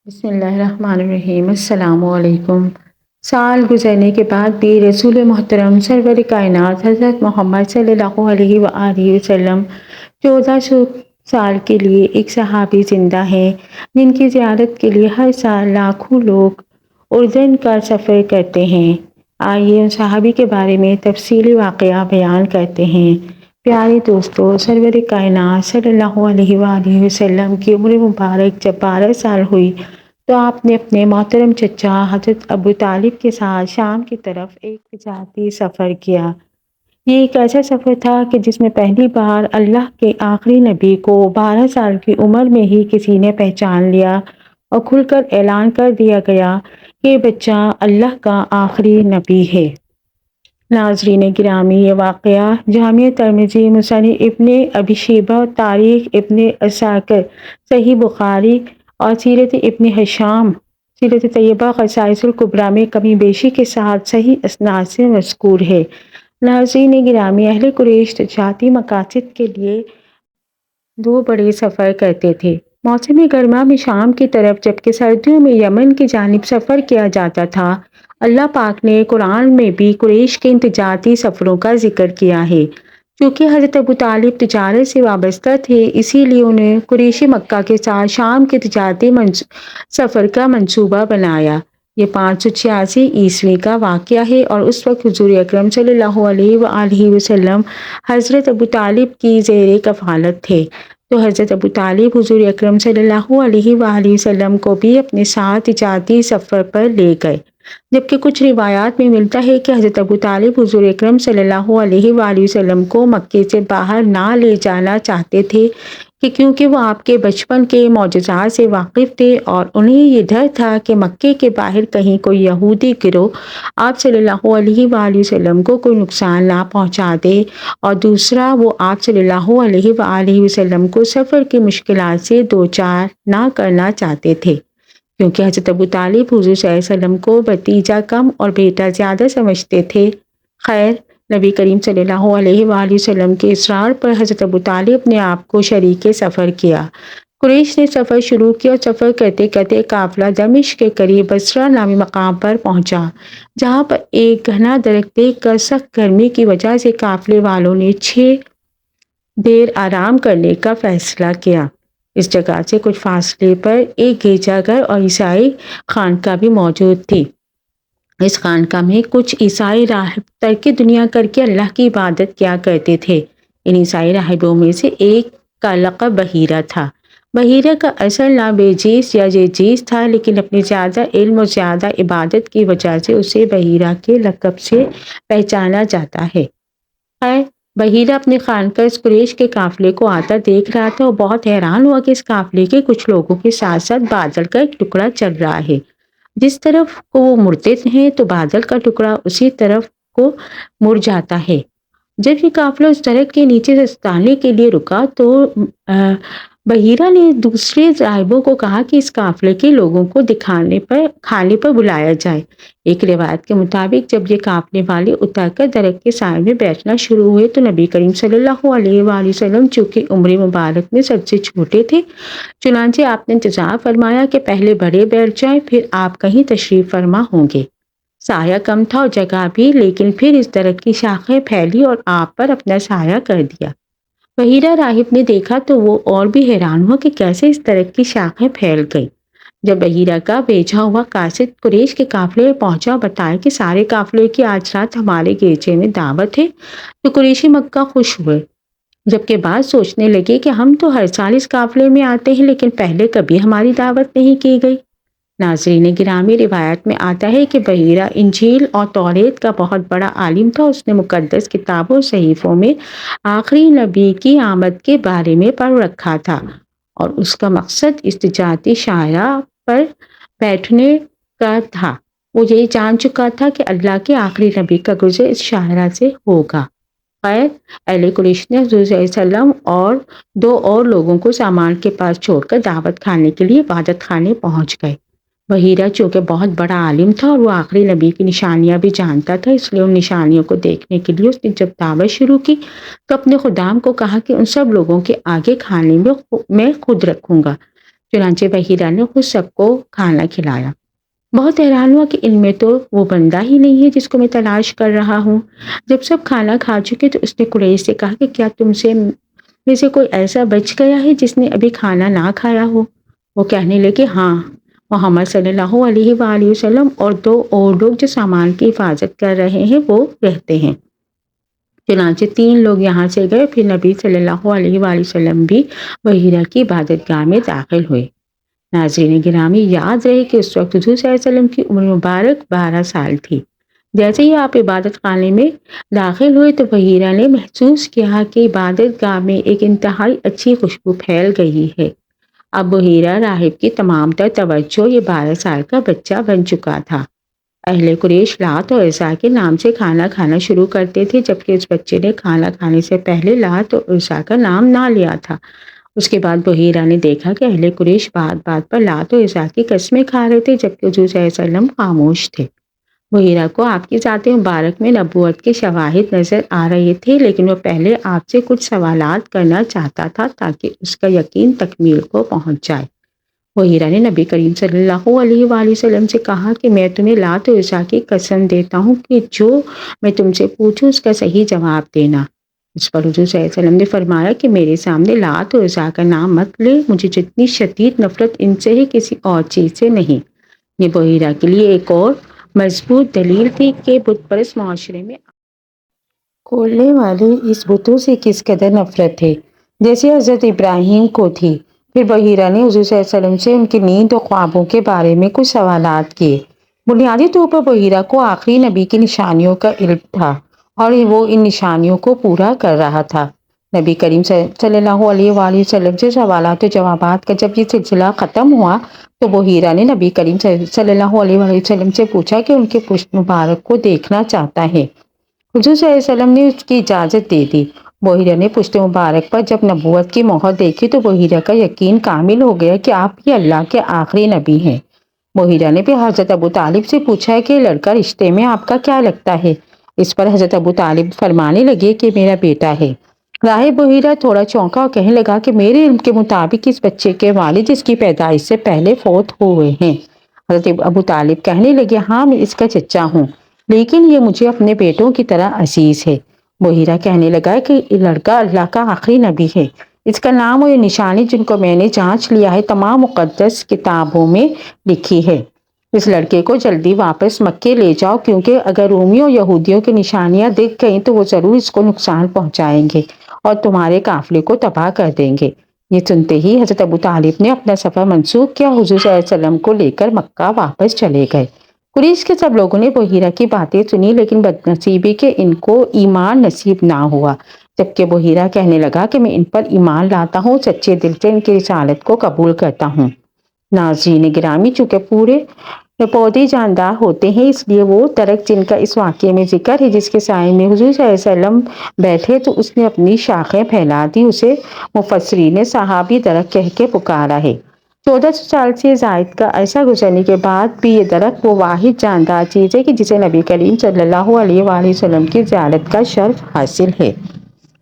بسم اللہ الرحمن الرحیم۔ السلام علیکم۔ سال گزرنے کے بعد بھی رسول محترم سرور کائنات حضرت محمد صلی اللہ علیہ وآلہ وسلم 1400 سال کے لیے ایک صحابی زندہ ہیں جن کی زیارت کے لیے ہر سال لاکھوں لوگ اردن کا سفر کرتے ہیں۔ آئیے ان صحابی کے بارے میں تفصیلی واقعہ بیان کرتے ہیں۔ پیارے دوستو، سرور کائنات صلی اللہ علیہ وآلہ وسلم کی عمر مبارک جب 12 سال ہوئی تو آپ نے اپنے محترم چچا حضرت ابو طالب کے ساتھ شام کی طرف ایک تجارتی سفر کیا۔ یہ ایک ایسا سفر تھا کہ جس میں پہلی بار اللہ کے آخری نبی کو 12 سال کی عمر میں ہی کسی نے پہچان لیا اور کھل کر اعلان کر دیا گیا کہ یہ بچہ اللہ کا آخری نبی ہے۔ ناظرین گرامی، یہ واقعہ جامع ترمذی، مصنف ابن ابی شیبہ، تاریخ ابن عساکر، صحیح بخاری اور سیرت ابن ہشام، سیرت طیبہ، خصائص الکبریٰ میں کمی بیشی کے ساتھ صحیح اسناد سے مذکور ہے۔ ناظرین گرامی، اہل قریش تجارتی مقاصد کے لیے دو بڑے سفر کرتے تھے۔ موسم گرما میں شام کی طرف جبکہ سردیوں میں یمن کی جانب سفر کیا جاتا تھا۔ اللہ پاک نے قرآن میں بھی قریش کے ان تجارتی سفروں کا ذکر کیا ہے۔ چونکہ حضرت ابو طالب تجارت سے وابستہ تھے، اسی لیے انہیں قریشی مکہ کے ساتھ شام کے تجارتی سفر کا منصوبہ بنایا۔ یہ 586 عیسوی کا واقعہ ہے اور اس وقت حضور اکرم صلی اللہ علیہ وآلہ وسلم حضرت ابو طالب کی زیر کفالت تھے، تو حضرت ابو طالب حضور اکرم صلی اللہ علیہ وآلہ وسلم کو بھی اپنے ساتھ تجارتی سفر پر لے گئے۔ جبکہ کچھ روایات میں ملتا ہے کہ حضرت ابو طالب حضور اکرم صلی اللہ علیہ وآلہ وسلم کو مکے سے باہر نہ لے جانا چاہتے تھے کیونکہ وہ آپ کے بچپن کے معجزات سے واقف تھے اور انہیں یہ ڈر تھا کہ مکے کے باہر کہیں کوئی یہودی گروہ آپ صلی اللہ علیہ وآلہ وسلم کو کوئی نقصان نہ پہنچا دے، اور دوسرا وہ آپ صلی اللہ علیہ وآلہ وسلم کو سفر کی مشکلات سے دوچار نہ کرنا چاہتے تھے، کیونکہ حضرت ابو طالب حضور صلی اللہ علیہ وسلم کو بھتیجا کم اور بیٹا زیادہ سمجھتے تھے۔ خیر، نبی کریم صلی اللہ علیہ وآلہ وسلم کے اصرار پر حضرت ابو طالب نے آپ کو شریک سفر کیا۔ قریش نے سفر شروع کیا اور سفر کرتے کرتے قافلہ دمشق کے قریب بصرہ نامی مقام پر پہنچا، جہاں پر ایک گھنا درخت دیکھ کر سخت گرمی کی وجہ سے قافلے والوں نے 6 دیر آرام کرنے کا فیصلہ کیا۔ اس جگہ سے کچھ فاصلے پر ایک گرجا گھر اور عیسائی خانقاہ بھی موجود تھی۔ اس خانقاہ میں کچھ عیسائی راہب ترک دنیا کر کے اللہ کی عبادت کیا کرتے تھے۔ ان عیسائی راہبوں میں سے ایک کا لقب بحیرہ تھا۔ بحیرہ کا اصل نام بیجیس یا جیجیس تھا، لیکن اپنی زیادہ علم اور زیادہ عبادت کی وجہ سے اسے بحیرہ کے لقب سے پہچانا جاتا ہے۔ خیر، بحیرہ اپنے خانقاہ اس قریش کے قافلے کو آتا دیکھ رہا تھا اور بہت حیران ہوا کہ اس قافلے کے کچھ لوگوں کے ساتھ ساتھ بادل کا ایک ٹکڑا چل رہا ہے۔ جس طرف کو وہ مڑتے ہیں تو بادل کا ٹکڑا اسی طرف کو مڑ جاتا ہے۔ جب یہ قافلہ اس درخت کے نیچے دستانے کے لیے رکا تو بحیرہ نے دوسرے راہبوں کو کہا کہ اس قافلے کے لوگوں کو کھانے پر بلایا جائے۔ ایک روایت کے مطابق جب یہ قافلے والے اتر کر درخت کے سائے میں بیٹھنا شروع ہوئے تو نبی کریم صلی اللہ علیہ وآلہ وسلم چونکہ عمر مبارک میں سب سے چھوٹے تھے، چنانچہ آپ نے انتظار فرمایا کہ پہلے بڑے بیٹھ جائیں، پھر آپ کہیں تشریف فرما ہوں گے۔ سایہ کم تھا اور جگہ بھی، لیکن پھر اس درخت کی شاخیں پھیلی اور آپ پر اپنا سایہ کر دیا۔ بحیرہ راہب نے دیکھا تو وہ اور بھی حیران ہوا کہ کیسے اس درخت کی شاخیں پھیل گئی۔ جب بحیرہ کا بھیجا ہوا قاصد قریش کے قافلے میں پہنچا اور بتایا کہ سارے قافلے کی آج رات ہمارے گرجے میں دعوت ہے، تو قریشی مکہ خوش ہوئے، جبکہ بعض سوچنے لگے کہ ہم تو ہر سال اس قافلے میں آتے ہیں لیکن پہلے کبھی ہماری دعوت نہیں کی گئی۔ ناظرین گرامی، روایت میں آتا ہے کہ بحیرہ انجیل اور توریت کا بہت بڑا عالم تھا۔ اس نے مقدس کتابوں اور صحیفوں میں آخری نبی کی آمد کے بارے میں پڑھ رکھا تھا اور اس کا مقصد اس تجارتی شاہراہ پر بیٹھنے کا تھا۔ وہ یہ جان چکا تھا کہ اللہ کے آخری نبی کا گزر اس شاہراہ سے ہوگا۔ خیر، اہل قریش نے حضور صلی اللہ علیہ وسلم اور 2 اور لوگوں کو سامان کے پاس چھوڑ کر دعوت کھانے کے لیے عبادت خانے پہنچ گئے۔ بحیرہ چونکہ بہت بڑا عالم تھا اور وہ آخری نبی کی نشانیاں بھی جانتا تھا، اس لیے ان نشانیوں کو دیکھنے کے لیے اس نے جب دعوت شروع کی تو اپنے خدام کو کہا کہ ان سب لوگوں کے آگے کھانے میں خود رکھوں گا۔ چنانچہ بحیرہ نے خود سب کو کھانا کھلایا۔ بہت حیران ہوا کہ ان میں تو وہ بندہ ہی نہیں ہے جس کو میں تلاش کر رہا ہوں۔ جب سب کھانا کھا چکے تو اس نے قریش سے کہا کہ کیا تم میں سے کوئی ایسا بچ گیا ہے جس نے ابھی کھانا نہ کھایا ہو؟ وہ کہنے لگے ہاں، محمد صلی اللہ علیہ وآلہ وسلم اور 2 اور لوگ جو سامان کی حفاظت کر رہے ہیں وہ رہتے ہیں۔ چنانچہ 3 لوگ یہاں سے گئے، پھر نبی صلی اللہ علیہ وآلہ وسلم بھی بحیرہ کی عبادت گاہ میں داخل ہوئے۔ ناظرین گرامی، یاد رہے کہ اس وقت حضور صلی اللہ علیہ وسلم کی عمر مبارک 12 سال تھی۔ جیسے ہی آپ عبادت خانے میں داخل ہوئے تو بحیرہ نے محسوس کیا کہ عبادت گاہ میں ایک انتہائی اچھی خوشبو پھیل گئی ہے۔ اب بحیرہ راہب کی تمام تر توجہ یہ 12 سال کا بچہ بن چکا تھا۔ اہل قریش لات اور عزا کے نام سے کھانا کھانا شروع کرتے تھے، جبکہ اس بچے نے کھانا کھانے سے پہلے لات اور عزا کا نام نہ لیا تھا۔ اس کے بعد بحیرہ نے دیکھا کہ اہل قریش بات بات پر لات و عزا کی قسمیں کھا رہے تھے، جبکہ حضور صلی اللہ علیہ وسلم خاموش تھے۔ بحیرہ کو آپ کی ذات مبارک میں نبوت کے شواہد نظر آ رہے تھے، لیکن وہ پہلے آپ سے کچھ سوالات کرنا چاہتا تھا تاکہ اس کا یقین تکمیل کو پہنچ جائے۔ بحیرہ نے نبی کریم صلی اللہ علیہ وآلہ وسلم سے کہا کہ میں تمہیں لات و عزا کی قسم دیتا ہوں کہ جو میں تم سے پوچھوں اس کا صحیح جواب دینا۔ اس پر حضور صلی اللہ علیہ وسلم نے فرمایا کہ میرے سامنے لات و عزا کا نام مت لے، مجھے جتنی شدید نفرت ان سے ہے کسی اور چیز سے نہیں۔ یہ بحیرہ کے لیے ایک اور مضبوط دلیل تھی کہ بت پرست معاشرے میں کھولنے والے اس بتوں سے کس قدر نفرت ہے، جیسے حضرت ابراہیم کو تھی۔ پھر بحیرہ نے حضور صلی اللہ علیہ وسلم سے ان کی نیند و خوابوں کے بارے میں کچھ سوالات کیے۔ بنیادی طور پر بحیرہ کو آخری نبی کی نشانیوں کا علم تھا اور وہ ان نشانیوں کو پورا کر رہا تھا۔ نبی کریم صلی اللہ علیہ وآلہ وسلم سے سوالات و جوابات کا جب یہ سلسلہ ختم ہوا تو بحیرہ نے نبی کریم صلی اللہ علیہ وآلہ وسلم سے پوچھا کہ ان کے پشت مبارک کو دیکھنا چاہتا ہے۔ حضور صلی اللہ علیہ وسلم نے اس کی اجازت دے دی۔ بحیرہ نے پشت مبارک پر جب نبوت کی مہر دیکھی تو بحیرہ کا یقین کامل ہو گیا کہ آپ ہی اللہ کے آخری نبی ہیں۔ بحیرہ نے پھر حضرت ابو طالب سے پوچھا کہ لڑکا رشتے میں آپ کا کیا لگتا ہے؟ اس پر حضرت ابو طالب فرمانے لگے کہ میرا بیٹا ہے۔ راہب بحیرہ تھوڑا چونکا اور کہنے لگا کہ میرے علم کے مطابق اس بچے کے والد اس کی پیدائش سے پہلے فوت ہوئے ہیں۔ حضرت ابو طالب کہنے لگے ہاں، میں اس کا چچا ہوں، لیکن یہ مجھے اپنے بیٹوں کی طرح عزیز ہے۔ بحیرہ کہنے لگا کہ یہ لڑکا اللہ کا آخری نبی ہے۔ اس کا نام اور یہ نشانی جن کو میں نے جانچ لیا ہے تمام مقدس کتابوں میں لکھی ہے۔ اس لڑکے کو جلدی واپس مکے لے جاؤ، کیونکہ اگر رومیوں یہودیوں کی نشانیاں دکھ گئیں تو وہ ضرور اس کو نقصان پہنچائیں گے اور تمہارے قافلے کو تباہ کر دیں گے۔ یہ سنتے ہی حضرت ابو طالب نے اپنا سفر منسوخ کیا، حضور صلی اللہ علیہ وسلم کو لے کر مکہ واپس چلے گئے۔ قریش کے سب لوگوں نے بحیرہ کی باتیں سنی، لیکن بدنصیبی کہ ان کو ایمان نصیب نہ ہوا، جبکہ بحیرہ کہنے لگا کہ میں ان پر ایمان لاتا ہوں، سچے دل سے ان کی رسالت کو قبول کرتا ہوں۔ ناظرین گرامی، چونکہ پورے پودے جاندار ہوتے ہیں، اس لیے وہ درخت جن کا اس واقعے میں ذکر ہے، جس کے سائے میں حضور صلی اللہ علیہ وسلم بیٹھے تو اس نے اپنی شاخیں پھیلا دی، اسے مفسرین صحابی درخت کہہ کے پکارا ہے۔ 1400 سال سے زائد کا عرصہ گزرنے کے بعد بھی یہ درخت وہ واحد جاندار چیز ہے کہ جسے نبی کریم صلی اللہ علیہ وآلہ وسلم کی زیارت کا شرف حاصل ہے۔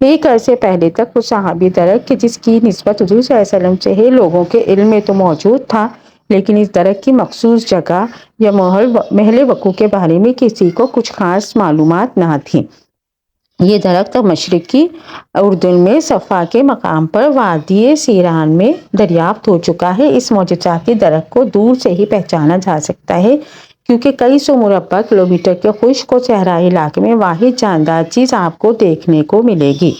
ایک عرصے پہلے تک وہ صحابی درخت کہ جس کی نسبت حضور صلی اللہ علیہ وسلم سے ہے لوگوں کے علم میں تو موجود تھا، لیکن اس درخت کی مخصوص جگہ یا محل وقوع کے بارے میں کسی کو کچھ خاص معلومات نہ تھی۔ یہ درخت مشرقی اردن میں صفا کے مقام پر وادی سیران میں دریافت ہو چکا ہے۔ اس معجزاتی درخت کو دور سے ہی پہچانا جا سکتا ہے، کیونکہ کئی سو مربع کلومیٹر کے خشک و صحرائی علاقے میں واحد جاندار چیز آپ کو دیکھنے کو ملے گی۔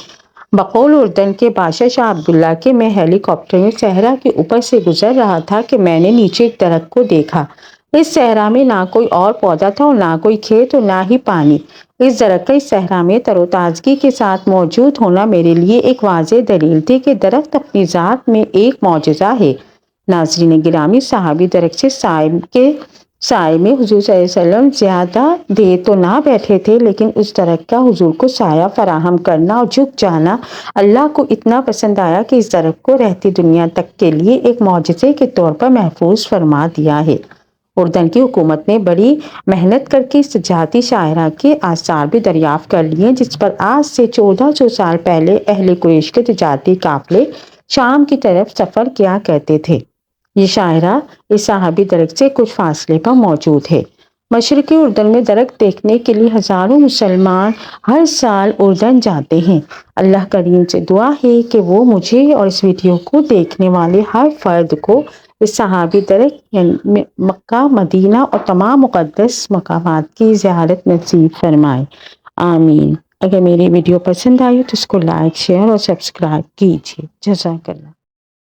بقول اردن کے بادشاہ شاہ عبداللہ کے میں ہیلی کاپٹر میں صحرا کے اوپر سے گزر رہا تھا کہ میں نے نیچے ایک درخت کو دیکھا۔ اس صحرا میں نہ کوئی اور پودا تھا اور نہ کوئی کھیت اور نہ ہی پانی۔ اس درخت کا اس صحرا میں تر و تازگی کے ساتھ موجود ہونا میرے لیے ایک واضح دلیل تھی کہ درخت اپنی ذات میں ایک معجزہ ہے۔ ناظرین گرامی، صحابی درخت سے سائے میں حضور صلی اللہ علیہ وسلم زیادہ دیر تو نہ بیٹھے تھے، لیکن اس درخت کا حضور کو سایہ فراہم کرنا اور جھک جانا اللہ کو اتنا پسند آیا کہ اس درخت کو رہتی دنیا تک کے لیے ایک معجزے کے طور پر محفوظ فرما دیا ہے۔ اردن کی حکومت نے بڑی محنت کر کے اس تجارتی شاہراہ کے آثار بھی دریافت کر لیے، جس پر آج سے 1400 سال پہلے اہل قریش کے تجارتی قافلے شام کی طرف سفر کیا کرتے تھے۔ یہ شاعرہ اس صحابی درخت سے کچھ فاصلے پر موجود ہے۔ مشرقی اردن میں درخت دیکھنے کے لیے ہزاروں مسلمان ہر سال اردن جاتے ہیں۔ اللہ کریم سے دعا ہے کہ وہ مجھے اور اس ویڈیو کو دیکھنے والے ہر فرد کو اس صحابی درخت یعنی مکہ، مدینہ اور تمام مقدس مقامات کی زیارت نصیب فرمائے، آمین۔ اگر میری ویڈیو پسند آئی تو اس کو لائک، شیئر اور سبسکرائب کیجیے۔ جزاک اللہ۔